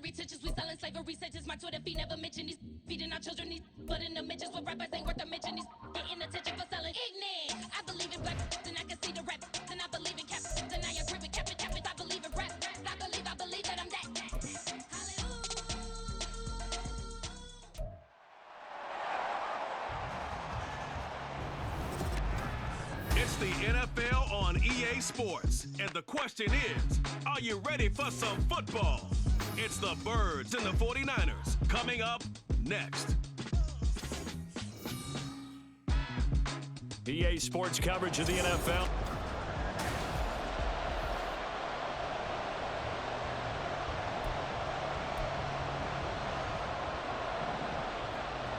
Retentions, we selling slavery sentences. My Twitter feed never mention these feeding our children these, but in the mentions with rappers ain't worth a mention. These getting attention for selling ignorant. I believe in black, then I can see the rap. Then I believe in cap, then I agree with cap. I believe in rap. I believe that I'm that. It's the NFL on EA Sports, and the question is, are you ready for some football? It's the Birds and the 49ers coming up next. EA Sports coverage of the NFL.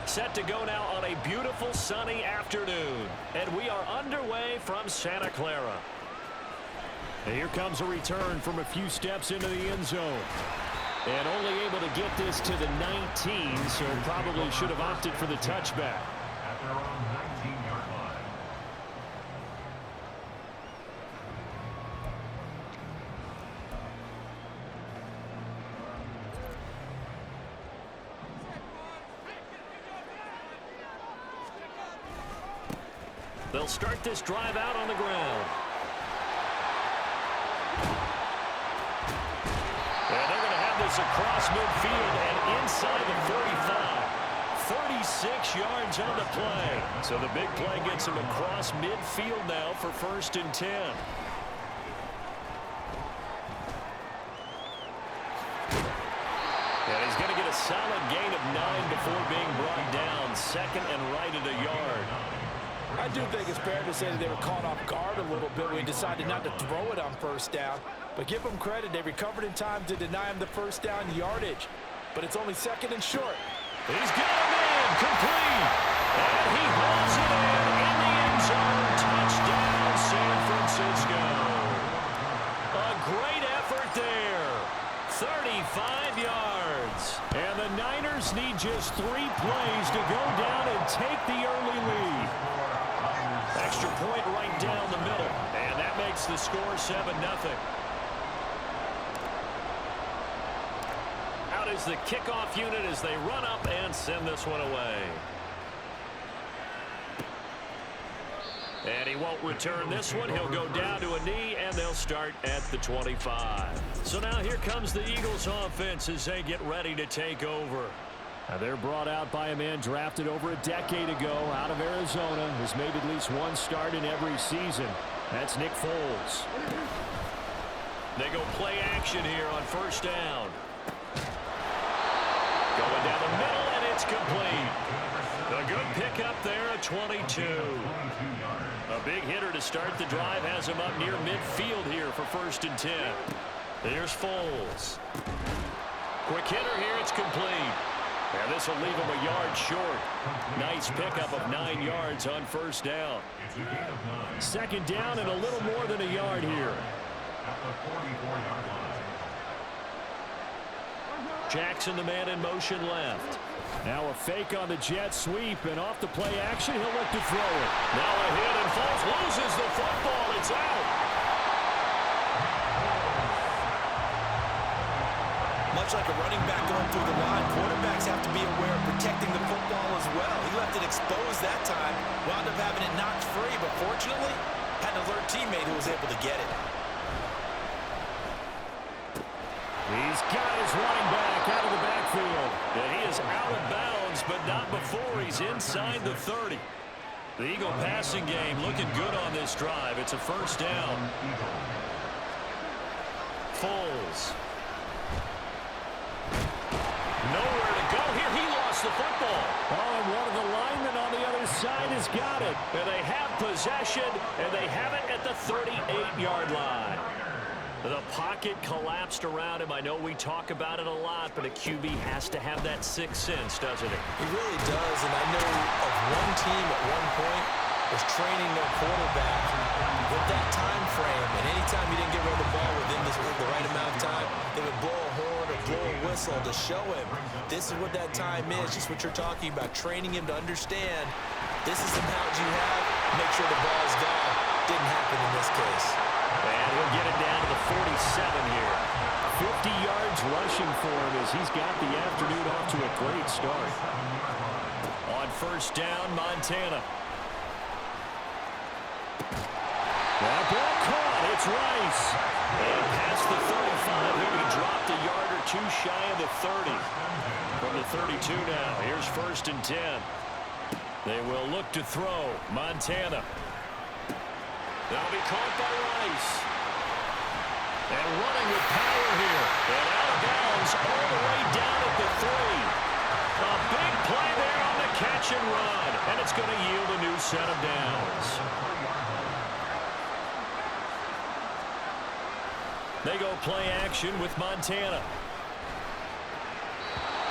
Set to go now on a beautiful sunny afternoon, and we are underway from Santa Clara. And here comes a return from a few steps into the end zone. And only able to get this to the 19, so probably should have opted for the touchback. At their own 19-yard line. They'll start this drive out on the ground. And they're going to have this across midfield and inside the 35. 36 yards on the play. So the big play gets him across midfield now for 1st and 10. And he's going to get a solid gain of 9 before being brought down. 2nd and right at a yard. I do think it's fair to say that they were caught off guard a little bit when he decided not to throw it on 1st down. But give them credit, they recovered in time to deny him the 1st down yardage. But it's only 2nd and short. He's got him in, complete. And he hauls it in the end zone. Touchdown, San Francisco. A great effort there. 35 yards. And the Niners need just 3 plays to go down and take the early lead. Extra point right down the middle. And that makes the score 7-0. Out is the kickoff unit as they run up and send this one away. And he won't return this one. He'll go down to a knee, and they'll start at the 25. So now here comes the Eagles offense as they get ready to take over. Now they're brought out by a man drafted over a decade ago out of Arizona, who's made at least 1 start in every season. That's Nick Foles. They go play action here on 1st down. Going down the middle, and it's complete. A good pickup there at 22. A big hitter to start the drive has him up near midfield here for 1st and 10. There's Foles. Quick hitter here, it's complete. And this will leave him a yard short. Nice pickup of 9 yards on 1st down. 2nd down and a little more than a yard here. At the 44-yard line. Jackson, the man in motion left. Now a fake on the jet sweep, and off the play action, he'll look to throw it. Now a hit, and Foles loses the football. It's out. Much like a running back going through the line, quarterbacks have to be aware of protecting the football as well. He left it exposed that time, wound up having it knocked free, but fortunately, had an alert teammate who was able to get it. He's got his running back out of the backfield. And he is out of bounds, but not before he's inside the 30. The Eagle passing game looking good on this drive. It's a 1st down. Foles. Nowhere to go here. He lost the football. Oh, and one of the linemen on the other side has got it. And they have possession, and they have it at the 38-yard line. The pocket collapsed around him. I know we talk about it a lot, but a QB has to have that 6th sense, doesn't it? He really does, and I know of one team at one point was training their quarterback with that time frame, and anytime he didn't get rid of the ball within the right amount of time, they would blow a horn or blow a whistle to show him this is what that time is, just what you're talking about, training him to understand this is the amount you have, make sure the ball's gone. Didn't happen in this case. And he'll get it down to the 47 here. 50 yards rushing for him as he's got the afternoon off to a great start. On first down, Montana. That ball caught. It's Rice. And past the 35, he'll be dropped a yard or two shy of the 30. From the 32 now, here's first and 10. They will look to throw. Montana. That'll be caught by Rice. And running with power here. And out of bounds all the way down at the 3. A big play there on the catch and run. And it's going to yield a new set of downs. They go play action with Montana.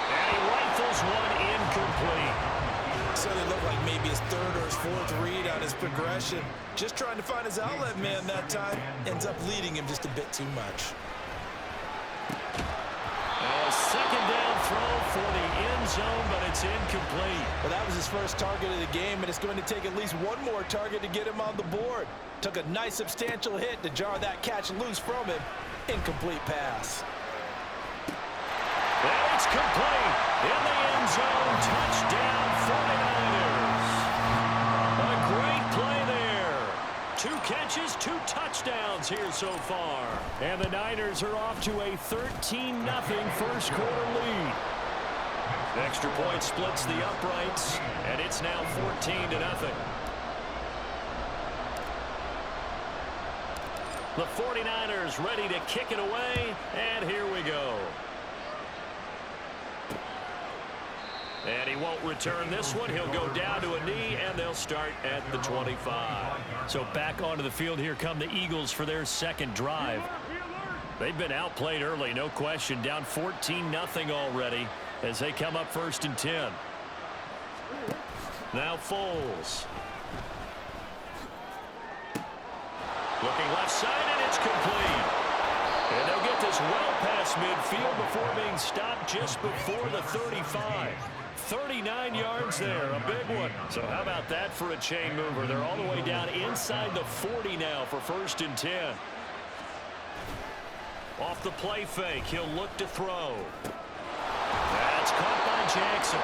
And he rifles one incomplete. So it looked like maybe his third or his fourth read on his progression. Just trying to find his outlet man that time. Ends up leading him just a bit too much. A second down throw for the end zone, but it's incomplete. Well, that was his first target of the game, and it's going to take at least one more target to get him on the board. Took a nice substantial hit to jar that catch loose from him. Incomplete pass. And it's complete. In the end zone, touchdown 49ers. A great play there. 2 catches, 2 touchdowns here so far. And the Niners are off to a 13-0 first quarter lead. Extra point splits the uprights, and it's now 14-0. The 49ers ready to kick it away, and here we go. And he won't return this one. He'll go down to a knee, and they'll start at the 25. So back onto the field here come the Eagles for their second drive. They've been outplayed early, no question. Down 14-0 already as they come up first and 10. Now Foles. Looking left side, and it's complete. And they'll get this well past midfield before being stopped just before the 35. 39 yards there, a big one. So how about that for a chain mover? They're all the way down inside the 40 now for first and 10. Off the play fake, he'll look to throw. That's caught by Jackson.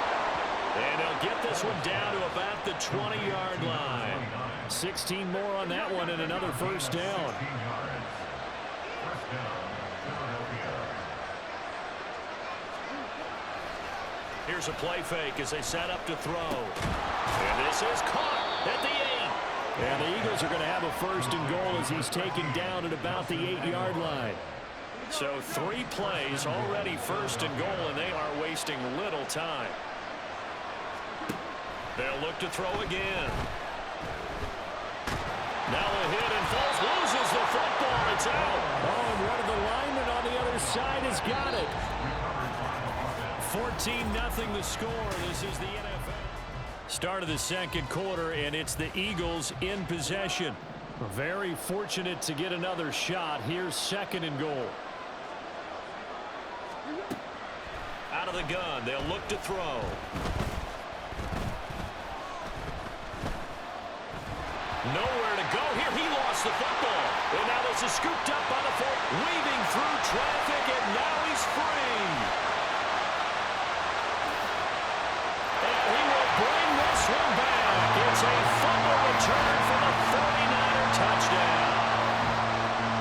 And they'll get this one down to about the 20-yard line. 16 more on that one and another first down. Here's a play fake as they set up to throw. And this is caught at the 8. And the Eagles are going to have a first and goal as he's taken down at about the 8-yard line. So 3 plays already first and goal, and they are wasting little time. They'll look to throw again. Now a hit, and Foles loses the football. It's out. Oh, and one of the linemen on the other side has got it. 14-0 the score. This is the NFL. Start of the second quarter, and it's the Eagles in possession. Very fortunate to get another shot. Here's second and goal. Out of the gun, they'll look to throw. Nowhere to go here. He lost the football. And now this is scooped up by the 4, weaving through traffic, and now he's free. And he will bring this one back. It's a fumble return for the 49er touchdown.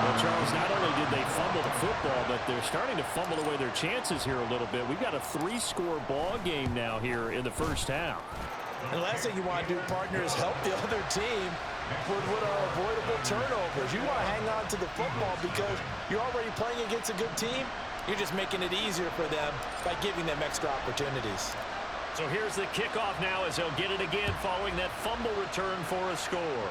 Well, Charles, not only did they fumble the football, but they're starting to fumble away their chances here a little bit. We've got a 3-score ball game now here in the first half. And the last thing you want to do, partner, is help the other team with what are avoidable turnovers. You want to hang on to the football because you're already playing against a good team. You're just making it easier for them by giving them extra opportunities. So here's the kickoff now as they'll get it again following that fumble return for a score.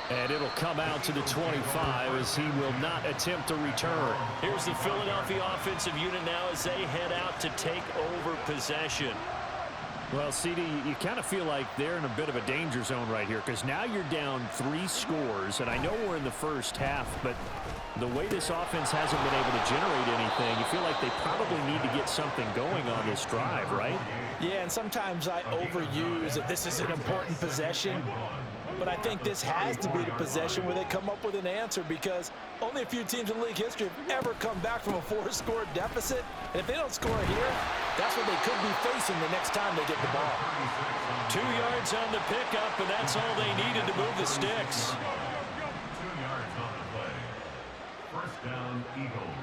And it'll come out to the 25 as he will not attempt to return. Here's the Philadelphia offensive unit now as they head out to take over possession. Well, CD, you kind of feel like they're in a bit of a danger zone right here because now you're down 3 scores, and I know we're in the first half, but the way this offense hasn't been able to generate anything, you feel like they probably need to get something going on this drive, right? Yeah, and sometimes I overuse that this is an important possession. But I think this has to be the possession where they come up with an answer, because only a few teams in league history have ever come back from a 4-score deficit. And if they don't score here, that's what they could be facing the next time they get the ball. 2 yards on the pickup, and that's all they needed to move the sticks. 2 yards on the play. First down, Eagles.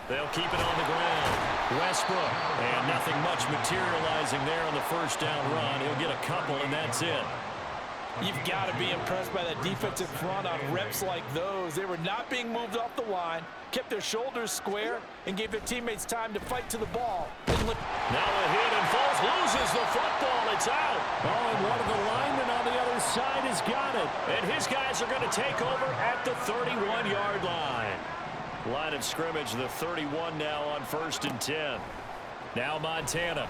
They'll keep it on the ground. Westbrook, and nothing much materializing there on the first down run. He'll get a couple, and that's it. You've got to be impressed by that defensive front on reps like those. They were not being moved off the line, kept their shoulders square, and gave their teammates time to fight to the ball. Now a hit, and Foles loses the football. It's out. Oh, and one of the linemen on the other side has got it. And his guys are going to take over at the 31-yard line. Line of scrimmage, the 31 now on 1st and 10. Now Montana.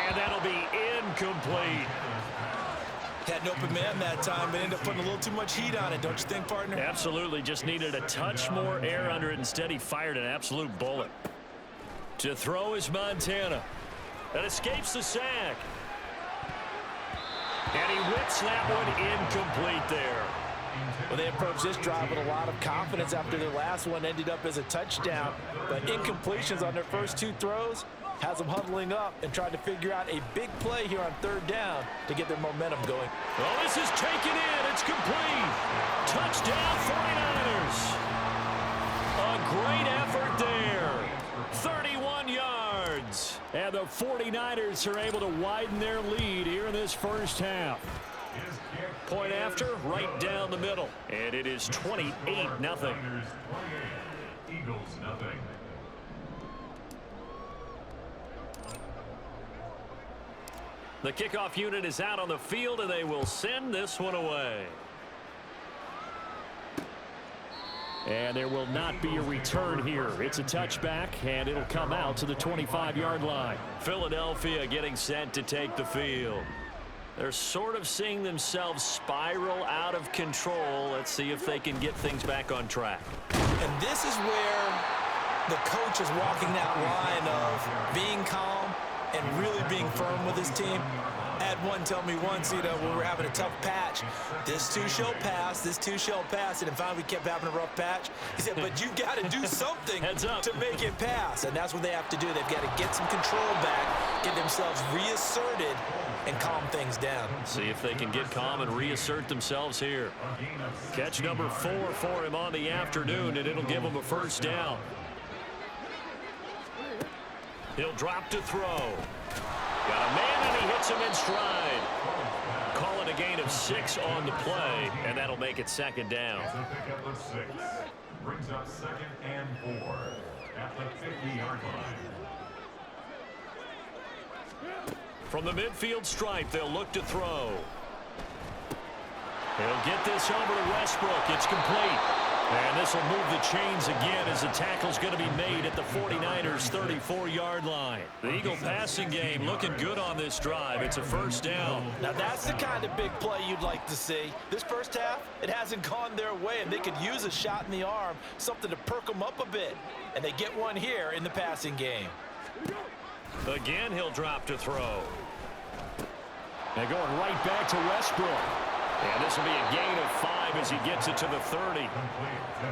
And that'll be incomplete. Had an open man that time, but ended up putting a little too much heat on it, don't you think, partner? Absolutely, just needed a touch more air under it. Instead, he fired an absolute bullet. To throw is Montana. That escapes the sack. And he whips that one incomplete there. Well, they approached this drive with a lot of confidence after their last one ended up as a touchdown. But incompletions on their first 2 throws has them huddling up and trying to figure out a big play here on 3rd down to get their momentum going. Well, this is taken in. It's complete. Touchdown 49ers. A great effort there. 31 yards. And the 49ers are able to widen their lead here in this first half. Point after, right down the middle. And it is 28-0. Eagles nothing. The kickoff unit is out on the field, and they will send this one away. And there will not be a return here. It's a touchback, and it'll come out to the 25-yard line. Philadelphia getting set to take the field. They're sort of seeing themselves spiral out of control. Let's see if they can get things back on track. And this is where the coach is walking that line of being calm and really being firm with his team. I had one tell me once, when we were having a tough patch, this too shall pass, this too shall pass, and finally we kept having a rough patch. He said, but you got to do something to make it pass, and that's what they have to do. They've got to get some control back, get themselves reasserted, and calm things down. See if they can get calm and reassert themselves here. Catch number 4 for him on the afternoon, and it'll give him a first down. He'll drop to throw. Got a man, and he hits him in stride. Call it a gain of 6 on the play, and that'll make it 2nd down. It's a pickup of 6. Brings up 2nd and 4 at the 50-yard line. From the midfield stripe, they'll look to throw. He'll get this over to Westbrook. It's complete. And this will move the chains again as the tackle's going to be made at the 49ers' 34-yard line. The Eagle passing game looking good on this drive. It's a first down. Now that's the kind of big play you'd like to see. This first half, it hasn't gone their way, and they could use a shot in the arm, something to perk them up a bit. And they get one here in the passing game. Again, he'll drop to throw. And going right back to Westbrook. And this will be a gain of 5 as he gets it to the 30.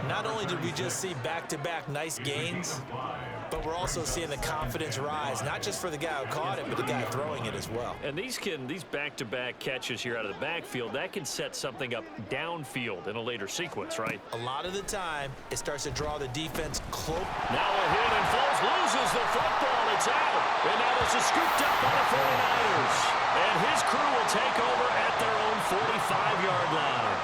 Not only did we just see back-to-back nice gains, but we're also seeing the confidence rise, not just for the guy who caught it, but the guy throwing it as well. And these back-to-back catches here out of the backfield, that can set something up downfield in a later sequence, right? A lot of the time, it starts to draw the defense close. Now a hit, and Foles loses the football. It's out. And now this is scooped up by the 49ers. And his crew will take over at their own 45-yard line.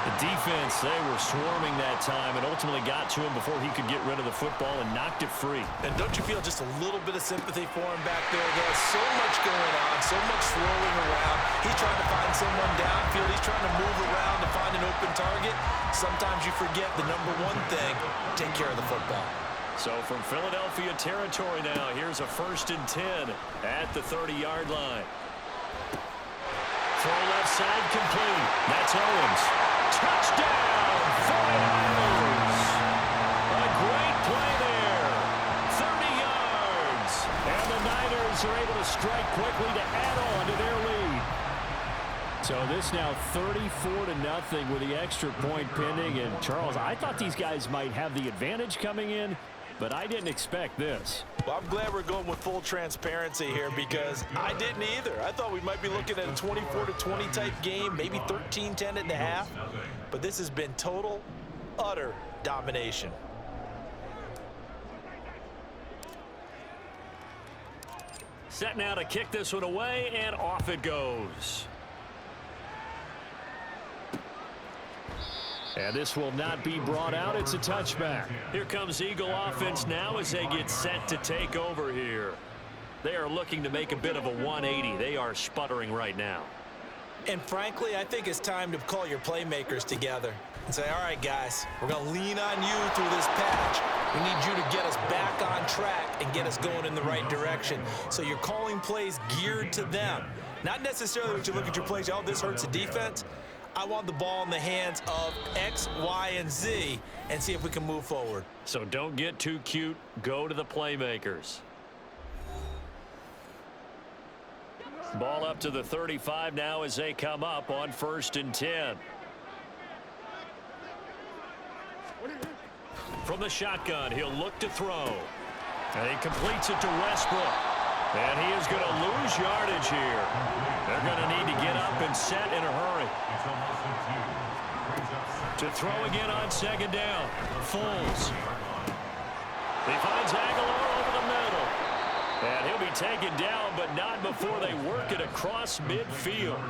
The defense, they were swarming that time and ultimately got to him before he could get rid of the football and knocked it free. And don't you feel just a little bit of sympathy for him back there? There's so much going on, so much swirling around. He's trying to find someone downfield. He's trying to move around to find an open target. Sometimes you forget the number one thing, take care of the football. So from Philadelphia territory now, here's a 1st and 10 at the 30-yard line. Throw left side complete. That's Owens. Touchdown, 49ers. A great play there. 30 yards. And the Niners Eagles are able to strike quickly to add on to their lead. So this now 34-0 with the extra point pending. And Charles, I thought these guys might have the advantage coming in, but I didn't expect this. Well, I'm glad we're going with full transparency here because I didn't either. I thought we might be looking at a 24-20 type game, maybe 13-10 at the half. But this has been total, utter domination. Set now to kick this one away, and off it goes. And this will not be brought out. It's a touchback. Here comes Eagle offense now as they get set to take over here. They are looking to make a bit of a 180. They are sputtering right now. And frankly, I think it's time to call your playmakers together and say, all right, guys, we're going to lean on you through this patch. We need you to get us back on track and get us going in the right direction. So you're calling plays geared to them. Not necessarily when you look at your plays, oh, this hurts the defense. I want the ball in the hands of X, Y, and Z and see if we can move forward. So don't get too cute. Go to the playmakers. Ball up to the 35 now as they come up on 1st and 10. From the shotgun, he'll look to throw. And he completes it to Westbrook. And he is going to lose yardage here. They're going to need to get up and set in a hurry. To throw again on 2nd down. Foles. He finds Aguilar over the middle. And he'll be taken down, but not before they work it across midfield.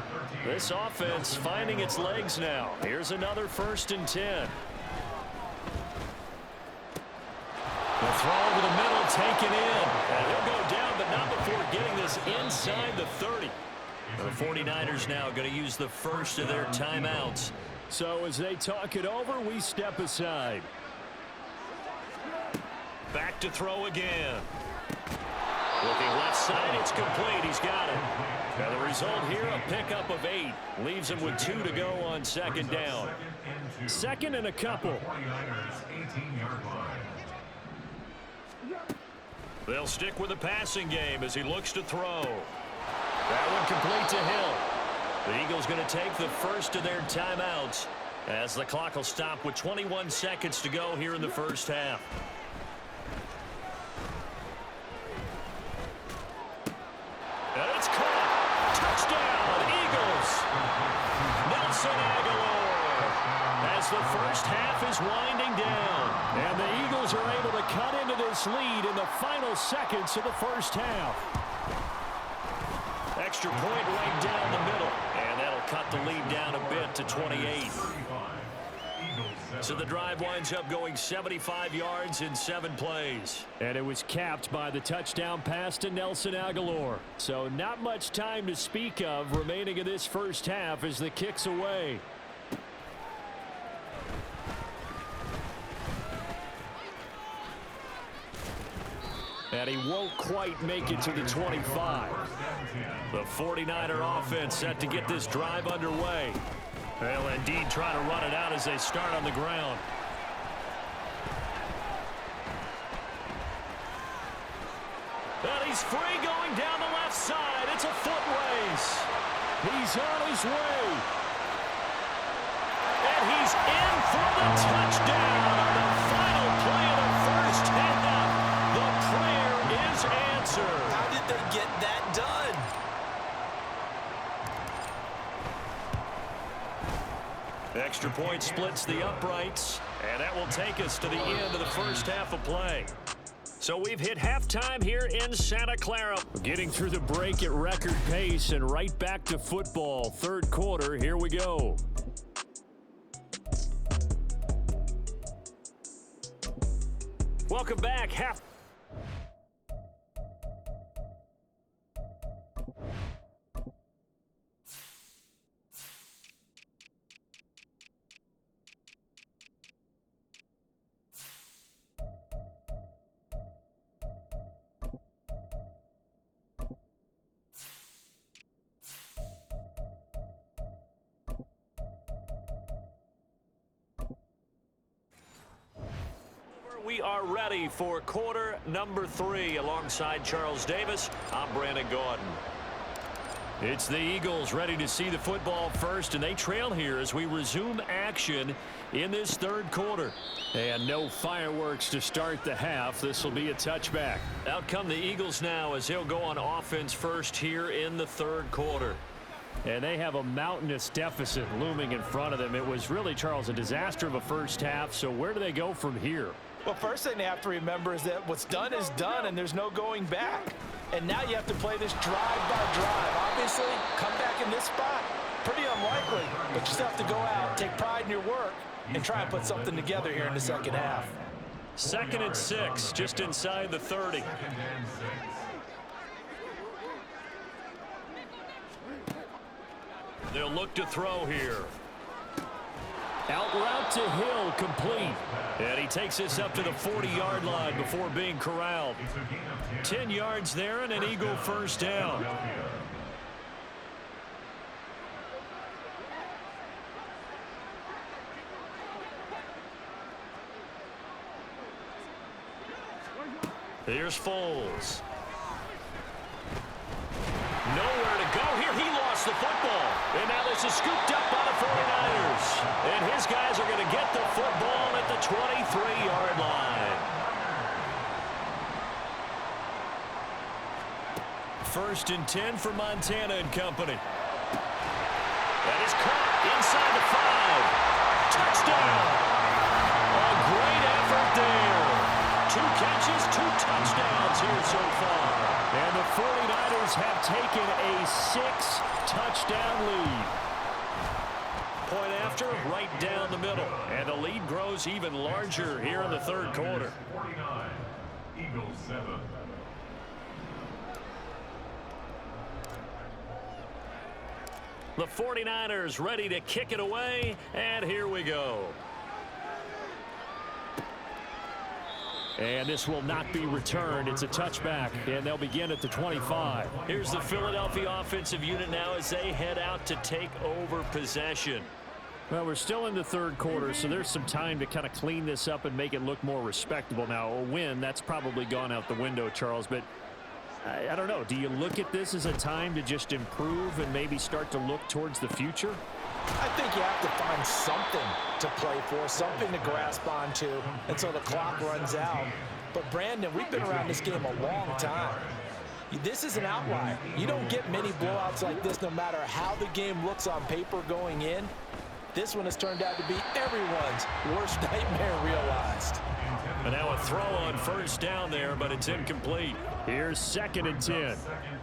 This offense finding its legs now. Here's another 1st and 10. The throw over the middle, taken in. And he'll go down, but not before getting this inside the 30. The 49ers now going to use the first of their timeouts. So as they talk it over, we step aside. Back to throw again. Looking left side, it's complete. He's got it. Now the result here, a pickup of 8. Leaves him with 2 to go on 2nd down. 2nd and a couple. They'll stick with the passing game as he looks to throw. That one complete to Hill. The Eagles going to take the first of their timeouts as the clock will stop with 21 seconds to go here in the first half. And it's caught. Touchdown, Eagles. Nelson Aguilar. As the first half is winding down. And the Eagles are able to cut into this lead in the final seconds of the first half. Extra point right down the middle. And that'll cut the lead down a bit to 28. So the drive winds up going 75 yards in 7 plays. And it was capped by the touchdown pass to Nelson Aguilar. So not much time to speak of remaining in this first half as the kick's away. And he won't quite make it to the 25. The 49er offense set to get this drive underway. They'll indeed try to run it out as they start on the ground. And he's free going down the left side. It's a foot race. He's on his way. And he's in for the touchdown on the final play of the first half. The prayer is answered. How did they get that done? Extra point splits the uprights, and that will take us to the end of the first half of play. So we've hit halftime here in Santa Clara. Getting through the break at record pace and right back to football. 3rd quarter, here we go. Welcome back. we are ready for quarter number 3. Alongside Charles Davis, I'm Brandon Gaudin. It's the Eagles ready to see the football first, and they trail here as we resume action in this third quarter. And no fireworks to start the half. This will be a touchback. Out come the Eagles now as he'll go on offense first here in the third quarter. And they have a mountainous deficit looming in front of them. It was really, Charles, a disaster of a first half. So where do they go from here? Well, first thing they have to remember is that what's done is done, and there's no going back. And now you have to play this drive by drive. Obviously, come back in this spot, pretty unlikely. But you still have to go out, take pride in your work, and try and put something together here in the second half. 2nd and 6, just inside the 30. They'll look to throw here. Out route to Hill, complete. And he takes this up to the 40-yard line before being corralled. 10 yards there and an Eagle first down. Here's Foles. Nowhere to go here. He lost the football. And now this is scooped up by the 49ers. And his guys are going to get the football at the 23-yard line. 1st and 10 for Montana and company. That is caught inside the 5. Touchdown. A great effort there. 2 catches, 2 touchdowns here so far. And the 49ers have taken a 6-touchdown lead. Point after, right down the middle. And the lead grows even larger here in the third quarter. 49, Eagles 7. The 49ers ready to kick it away, and here we go. And this will not be returned. It's a touchback, and they'll begin at the 25. Here's the Philadelphia offensive unit now as they head out to take over possession. Well, we're still in the third quarter, so there's some time to kind of clean this up and make it look more respectable. Now, a win, that's probably gone out the window, Charles, but I don't know. Do you look at this as a time to just improve and maybe start to look towards the future? I think you have to find something to play for, something to grasp onto until the clock runs out. But, Brandon, we've been around this game a long time. This is an outlier. You don't get many blowouts like this no matter how the game looks on paper going in. This one has turned out to be everyone's worst nightmare realized. And now a throw on first down there, but it's incomplete. Here's 2nd and 10. 2nd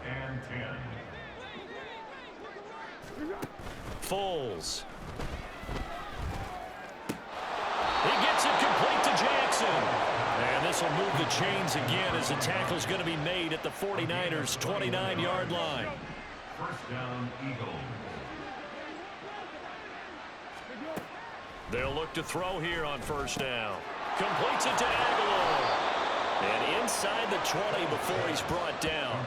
and 10. Foles. He gets it complete to Jackson. And this will move the chains again as the tackle's going to be made at the 49ers' 29-yard line. 1st down, Eagles. They'll look to throw here on first down. Completes it to Aguilar. And inside the 20 before he's brought down.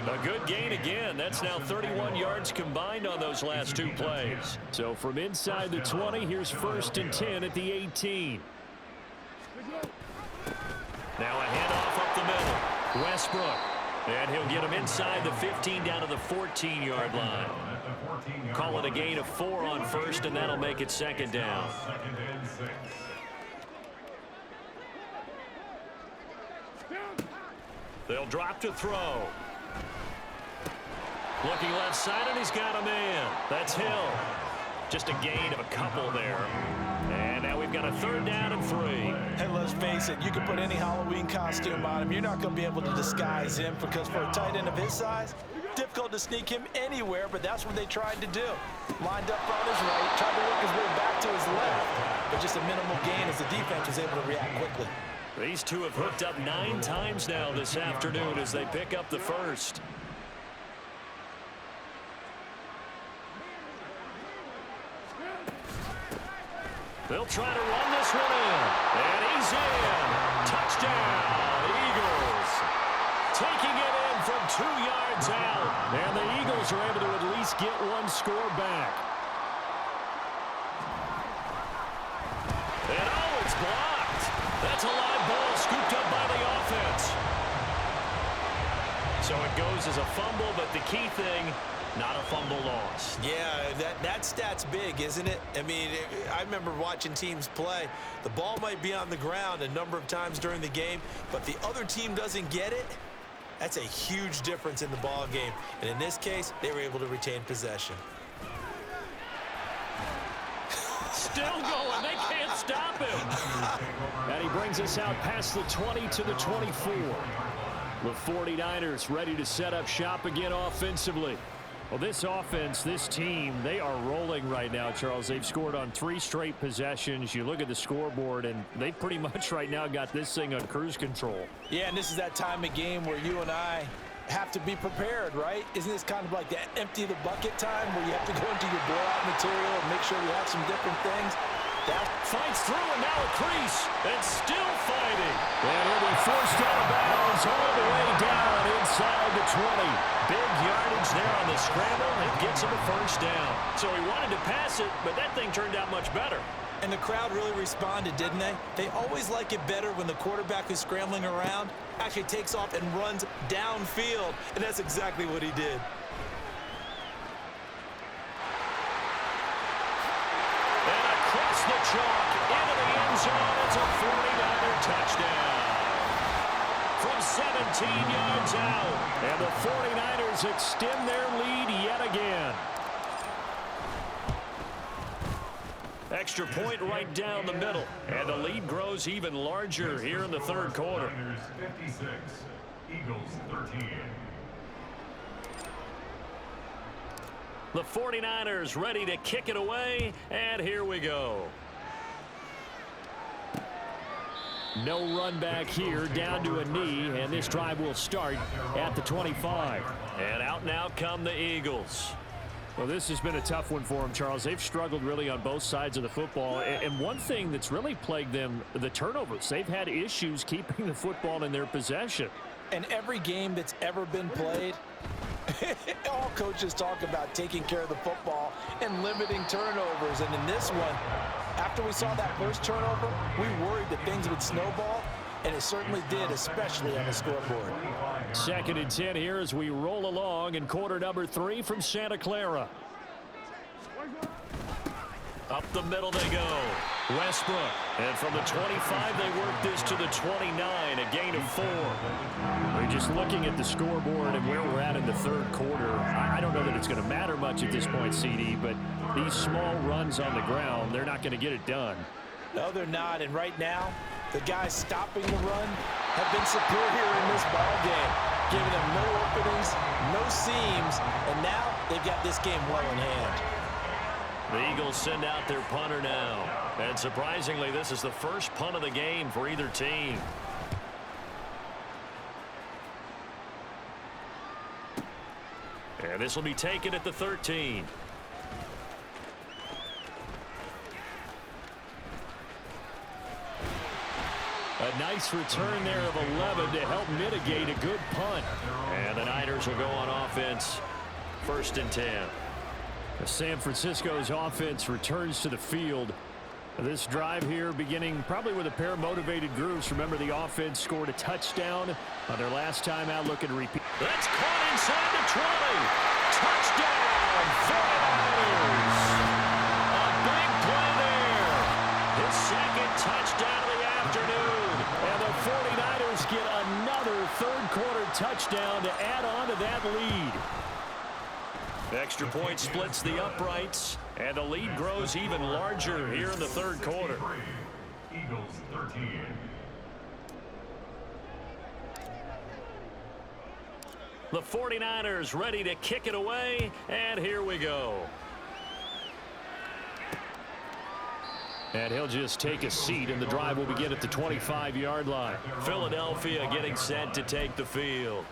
A good gain again. That's now 31 yards combined on those last 2 plays. So from inside the 20, here's 1st and 10 at the 18. Now a handoff up the middle. Westbrook. And he'll get him inside the 15 down to the 14-yard line. Call it a gain of 4 on first, and that'll make it 2nd down. 2nd and 6. They'll drop to throw. Looking left side, and he's got a man. That's Hill. Just a gain of a couple there. And now we've got a 3rd down and 3. Hey, let's face it, you can put any Halloween costume on him. You're not going to be able to disguise him because for a tight end of his size, difficult to sneak him anywhere, but that's what they tried to do. Lined up on his right, tried to work his way back to his left, but just a minimal gain as the defense was able to react quickly. These two have hooked up 9 times now this afternoon as they pick up the first. They'll try to run this one in. And he's in. Touchdown, Eagles. Taking it in from 2 yards out. And the Eagles are able to at least get 1 score back. And oh, it's blocked. That's a live ball causes a fumble, but the key thing, not a fumble loss. Yeah, that stat's big, isn't it? I mean, I remember watching teams play. The ball might be on the ground a number of times during the game, but the other team doesn't get it. That's a huge difference in the ball game. And in this case, they were able to retain possession. Still going. They can't stop him. And he brings us out past the 20 to the 24. The 49ers ready to set up shop again offensively. Well, this offense, this team, they are rolling right now, Charles. They've scored on 3 straight possessions. You look at the scoreboard, and they pretty much right now got this thing on cruise control. Yeah, and this is that time of game where you and I have to be prepared, right? Isn't this kind of like that empty the bucket time where you have to go into your blowout material and make sure you have some different things? That fights through, and now a crease, and still fighting. And he'll be forced out of bounds all the way down inside the 20. Big yardage there on the scramble. It gets him a first down. So he wanted to pass it, but that thing turned out much better. And the crowd really responded, didn't they? They always like it better when the quarterback is scrambling around, actually takes off and runs downfield, and that's exactly what he did. And across the chalk into the end zone. It's a 49er touchdown. From 17 yards out. And the 49ers extend their lead yet again. Extra point right down the middle. And the lead grows even larger here in the third quarter. 56, Eagles 13. The 49ers ready to kick it away, and here we go. No run back here, down to a knee, and this drive will start at the 25. And out now come the Eagles. Well, this has been a tough one for them, Charles. They've struggled really on both sides of the football. And one thing that's really plagued them, the turnovers. They've had issues keeping the football in their possession. And every game that's ever been played, all coaches talk about taking care of the football and limiting turnovers. And in this one, after we saw that first turnover, we worried that things would snowball, and it certainly did, especially on the scoreboard. 2nd and 10 here as we roll along in quarter number 3 from Santa Clara. Up the middle they go. Westbrook. And from the 25, they work this to the 29, a gain of 4. We're just looking at the scoreboard and where we're at in the third quarter. I don't know that it's going to matter much at this point, CD, but these small runs on the ground, they're not going to get it done. No, they're not. And right now, the guys stopping the run have been superior in this ball game, giving them no openings, no seams, and now they've got this game well in hand. The Eagles send out their punter now. And surprisingly, this is the first punt of the game for either team. And this will be taken at the 13. A nice return there of 11 to help mitigate a good punt. And the Niners will go on offense. 1st and 10. San Francisco's offense returns to the field. This drive here beginning probably with a pair of motivated groups. Remember, the offense scored a touchdown on their last time out. Looking to repeat. That's caught inside the 20. Touchdown, 49ers. A big play there. His 2nd touchdown of the afternoon. And the 49ers get another third quarter touchdown to add on to that lead. Extra point splits the uprights, and the lead grows even larger here in the third quarter. Eagles 13. The 49ers ready to kick it away, and here we go. And he'll just take a seat, and the drive will begin at the 25-yard line. Philadelphia getting set to take the field.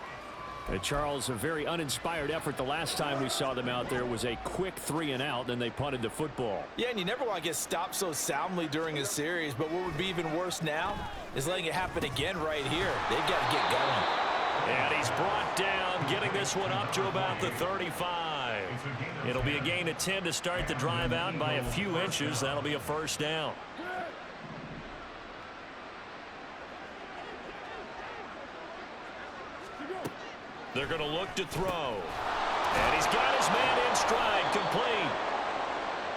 Charles, a very uninspired effort. The last time we saw them out there was a quick 3-and-out, then they punted the football. Yeah, and you never want to get stopped so soundly during a series, but what would be even worse now is letting it happen again right here. They've got to get going. And he's brought down, getting this one up to about the 35. It'll be a gain of 10 to start the drive out by a few inches. That'll be a first down. They're going to look to throw. And he's got his man in stride, complete.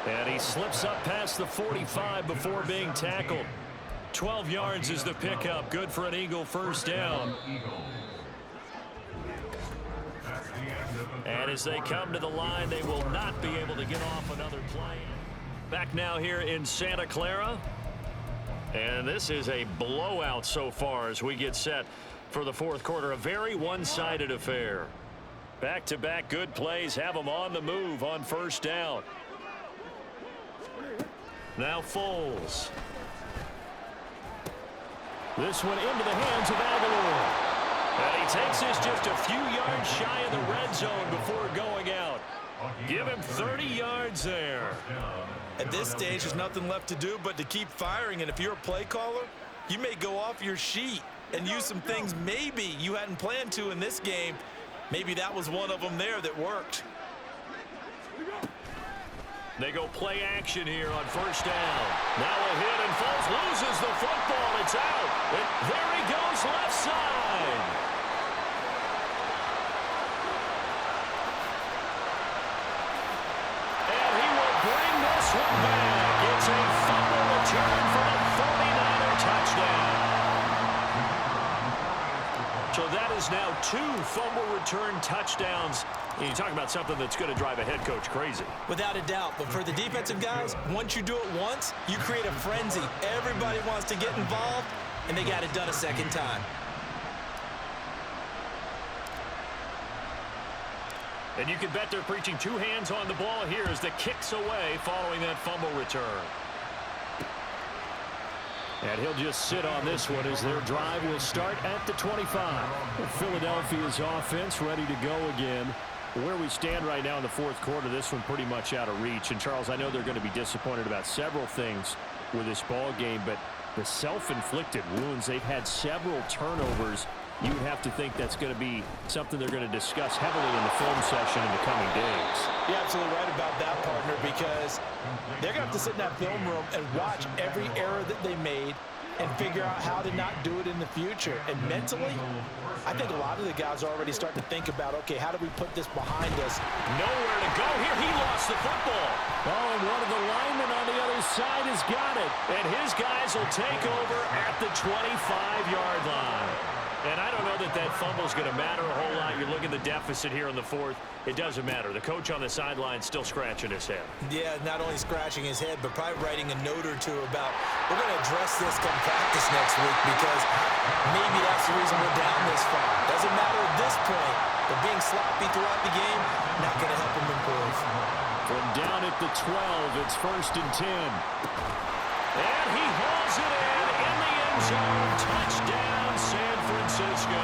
And he slips up past the 45 before being tackled. 12 yards is the pickup. Good for an Eagle first down. And as they come to the line, they will not be able to get off another play. Back now here in Santa Clara. And this is a blowout so far as we get set for the fourth quarter. A very one-sided affair. Back-to-back good plays have them on the move on first down. Now Foles. This one into the hands of Aguilar. And he takes this just a few yards shy of the red zone before going out. Give him 30 yards there. At this stage, there's nothing left to do but to keep firing. And if you're a play caller, you may go off your sheet and use some things maybe you hadn't planned to in this game. Maybe that was one of them there that worked. They go play action here on first down. Now a hit, and Foles loses the football. It's out. And there he goes left side. And he will bring this one back. It's a fumble return for the 49er touchdown. So that is now 2 fumble return touchdowns. And you talk about something that's going to drive a head coach crazy. Without a doubt. But for the defensive guys, once you do it once, you create a frenzy. Everybody wants to get involved, and they got it done a second time. And you can bet they're preaching 2 hands on the ball here as the kick's away following that fumble return. And he'll just sit on this one as their drive will start at the 25. Philadelphia's offense ready to go again. Where we stand right now in the fourth quarter, this one pretty much out of reach. And, Charles, I know they're going to be disappointed about several things with this ball game, but the self-inflicted wounds, they've had several turnovers. You would have to think that's going to be something they're going to discuss heavily in the film session in the coming days. You're absolutely right about that, partner, because they're going to have to sit in that film room and watch every error that they made and figure out how to not do it in the future. And mentally, I think a lot of the guys are already starting to think about, okay, how do we put this behind us? Nowhere to go here. He lost the football. Oh, and one of the linemen on the other side has got it. And his guys will take over at the 25-yard line. And I don't know that that fumble's going to matter a whole lot. You look at the deficit here in the fourth. It doesn't matter. The coach on the sideline still scratching his head. Yeah, not only scratching his head, but probably writing a note or two about, we're going to address this come practice next week because maybe that's the reason we're down this far. Doesn't matter at this point, but being sloppy throughout the game, not going to help him improve. From down at the 12, it's 1st and 10. And he hauls it in the end zone. Touchdown, San Francisco.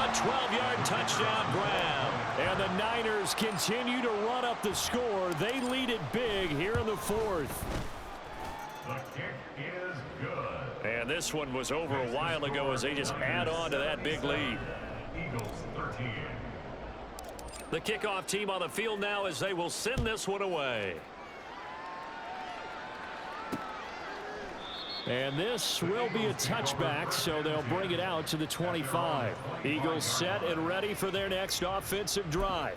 A 12-yard touchdown grab. And the Niners continue to run up the score. They lead it big here in the fourth. The kick is good. And this one was over a while ago as they just add on to that big lead. Eagles 13. The kickoff team on the field now as they will send this one away. And this will be a touchback, so they'll bring it out to the 25. Eagles set and ready for their next offensive drive.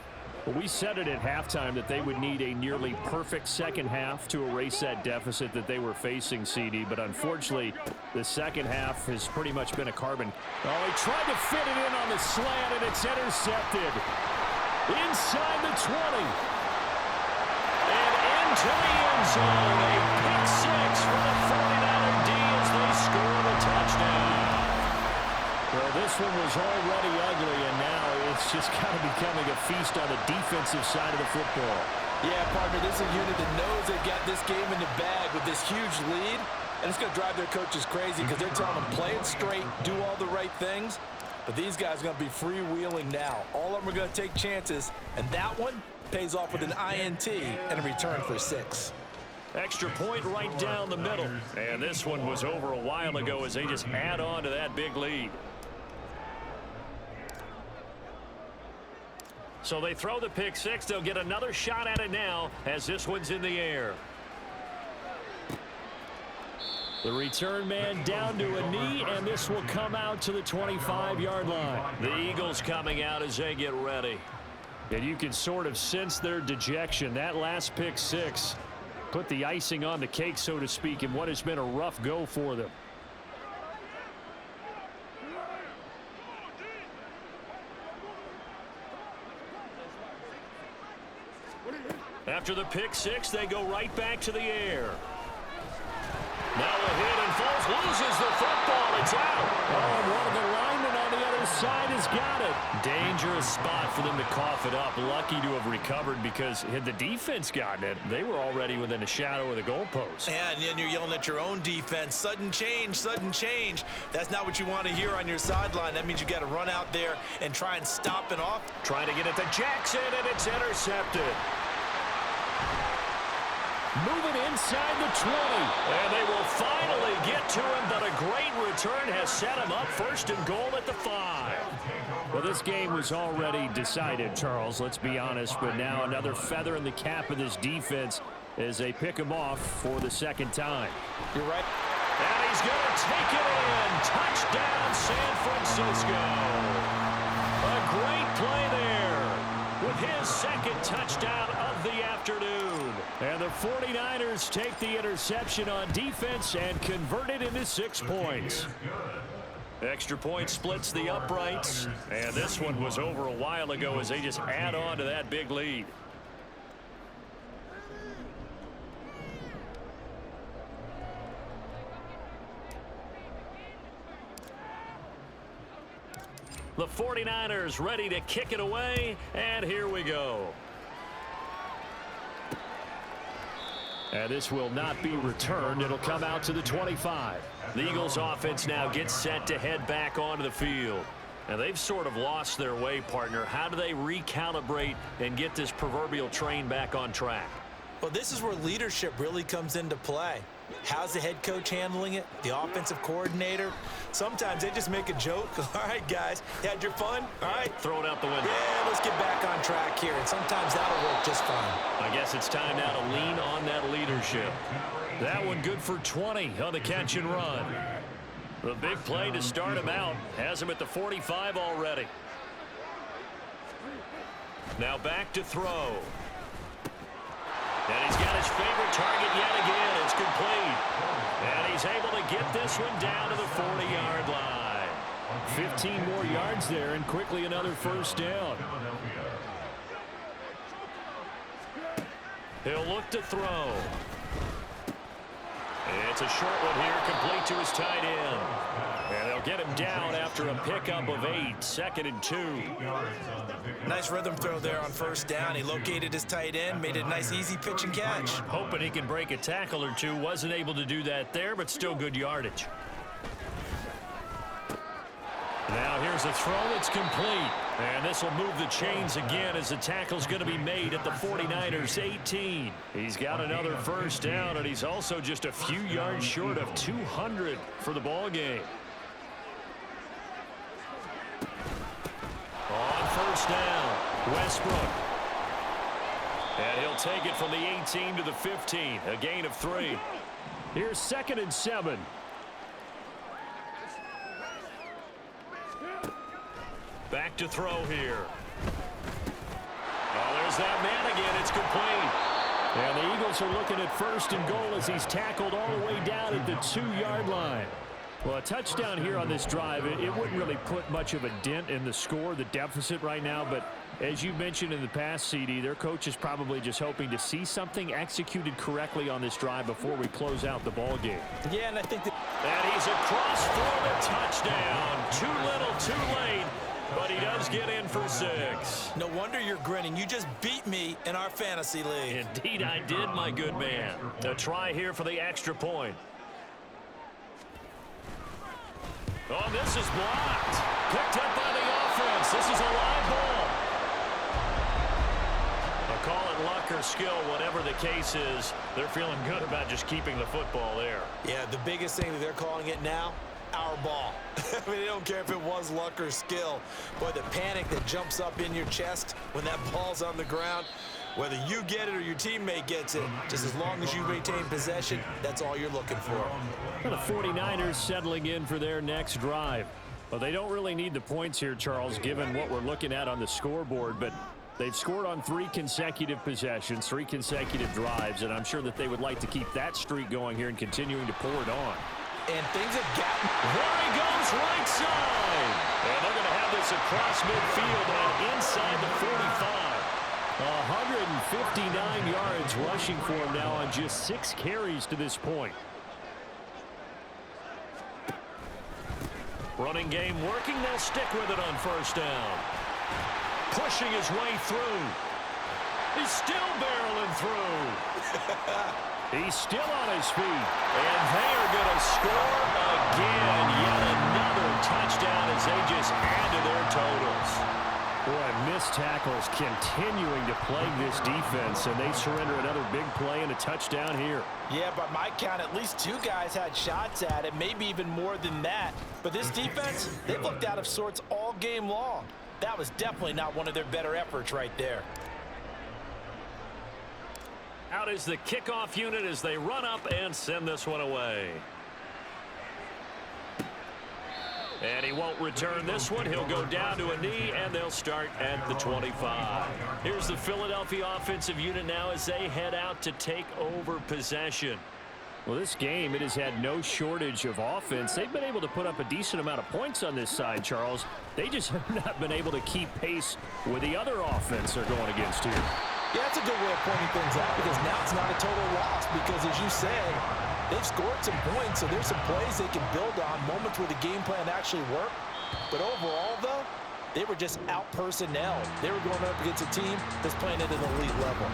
We said it at halftime that they would need a nearly perfect second half to erase that deficit that they were facing, CD, but unfortunately, the second half has pretty much been a carbon. Oh, he tried to fit it in on the slant, and it's intercepted. Inside the 20. And into the end zone. A pick six for the 49er D as they score the touchdown. Well, this one was already ugly, and now it's just kind of becoming a feast on the defensive side of the football. Yeah, partner, this is a unit that knows they've got this game in the bag with this huge lead, and it's going to drive their coaches crazy because they're telling them play it straight, do all the right things. But these guys are going to be freewheeling now. All of them are going to take chances, and that one pays off with an INT and a return for 6. Extra point right down the middle. And this one was over a while ago as they just add on to that big lead. So they throw the pick six. They'll get another shot at it now as this one's in the air. The return man down to a knee, and this will come out to the 25-yard line. The Eagles coming out as they get ready. And you can sort of sense their dejection. That last pick six put the icing on the cake, so to speak, in what has been a rough go for them. After the pick six, they go right back to the air. Now a hit and falls, loses the football. It's out. Oh, and one of the linemen on the other side has got it. Dangerous spot for them to cough it up. Lucky to have recovered, because had the defense gotten it, they were already within a shadow of the goalpost. Yeah, and then you're yelling at your own defense. Sudden change, sudden change. That's not what you want to hear on your sideline. That means you got to run out there and try and stop it off. Trying to get it to Jackson, and it's intercepted. Moving inside the 20. And they will finally get to him, but a great return has set him up first and goal at the 5. Well, this game was already decided, Charles, let's be honest, but now another feather in the cap of this defense as they pick him off for the second time. You're right. And he's going to take it in. Touchdown, San Francisco. A great play there with his second touchdown of the afternoon. And the 49ers take the interception on defense and convert it into 6 points. Extra point splits the uprights, and this one was over a while ago as they just add on to that big lead. The 49ers ready to kick it away, and here we go. And this will not be returned. It'll come out to the 25. The Eagles offense now gets set to head back onto the field. And they've sort of lost their way, partner. How do they recalibrate and get this proverbial train back on track? Well, this is where leadership really comes into play. How's the head coach handling it? The offensive coordinator? Sometimes they just make a joke. All right, guys, you had your fun? All right. Throw it out the window. Yeah, let's get back on track here. And sometimes that'll work just fine. I guess it's time now to lean on that leadership. That one good for 20 on the catch and run. The big play to start him out has him at the 45 already. Now back to throw. And he's got his favorite target yet again. It's complete. And he's able to get this one down to the 40-yard line. 15 more yards there, and quickly another first down. He'll look to throw. It's a short one here, complete to his tight end. And they'll get him down after a pickup of 8, 2nd and 2. Nice rhythm throw there on first down. He located his tight end, made it a nice easy pitch and catch. Hoping he can break a tackle or two. Wasn't able to do that there, but still good yardage. Now here's a throw that's complete. And this will move the chains again as the tackle's going to be made at the 49ers 18. He's got another first down, and he's also just a few yards short of 200 for the ball game. On first down, Westbrook. And he'll take it from the 18 to the 15, a gain of 3. Here's 2nd and 7. Back to throw here. Oh, there's that man again. It's complete. And the Eagles are looking at 1st and goal as he's tackled all the way down at the 2-yard line. Well, a touchdown here on this drive, it wouldn't really put much of a dent in the score, the deficit right now. But as you mentioned in the past, CD, their coach is probably just hoping to see something executed correctly on this drive before we close out the ball game. Yeah, and I think that... And he's across for the touchdown. Too little, too late. But he does get in for 6. No wonder you're grinning. You just beat me in our fantasy league. Indeed I did, my good man. A try here for the extra point. Oh, this is blocked. Picked up by the offense. This is a live ball. I'll call it luck or skill, whatever the case is. They're feeling good about just keeping the football there. Yeah, the biggest thing that they're calling it now, our ball. I mean, they don't care if it was luck or skill. Boy, the panic that jumps up in your chest when that ball's on the ground, Whether you get it or your teammate gets it, just as long as you maintain possession, that's all you're looking for. The 49ers settling in for their next drive. Well, they don't really need the points here, Charles, given what we're looking at on the scoreboard, but they've scored on 3 consecutive possessions, 3 consecutive drives, and I'm sure that they would like to keep that streak going here and continuing to pour it on. And things have gotten... There he goes, right side. And they're going to have this across midfield and inside the 45. 159 yards rushing for him now on just 6 carries to this point. Running game working. They'll stick with it on first down. Pushing his way through. He's still barreling through. He's still on his feet. And they are going to score again. Yet another touchdown as they just add to their totals. Boy, missed tackles continuing to plague this defense, and they surrender another big play and a touchdown here. Yeah, by my count, at least 2 guys had shots at it, maybe even more than that. But this defense, they've looked out of sorts all game long. That was definitely not one of their better efforts right there. Out is the kickoff unit as they run up and send this one away. And he won't return this one. He'll go down to a knee, and they'll start at the 25. Here's the Philadelphia offensive unit now as they head out to take over possession. Well, this game, it has had no shortage of offense. They've been able to put up a decent amount of points on this side, Charles. They just have not been able to keep pace with the other offense they're going against here. Yeah, that's a good way of pointing things out, because now it's not a total loss, because as you said, they've scored some points, so there's some plays they can build on, moments where the game plan actually worked. But overall, though, they were just out-personnel. They were going up against a team that's playing at an elite level.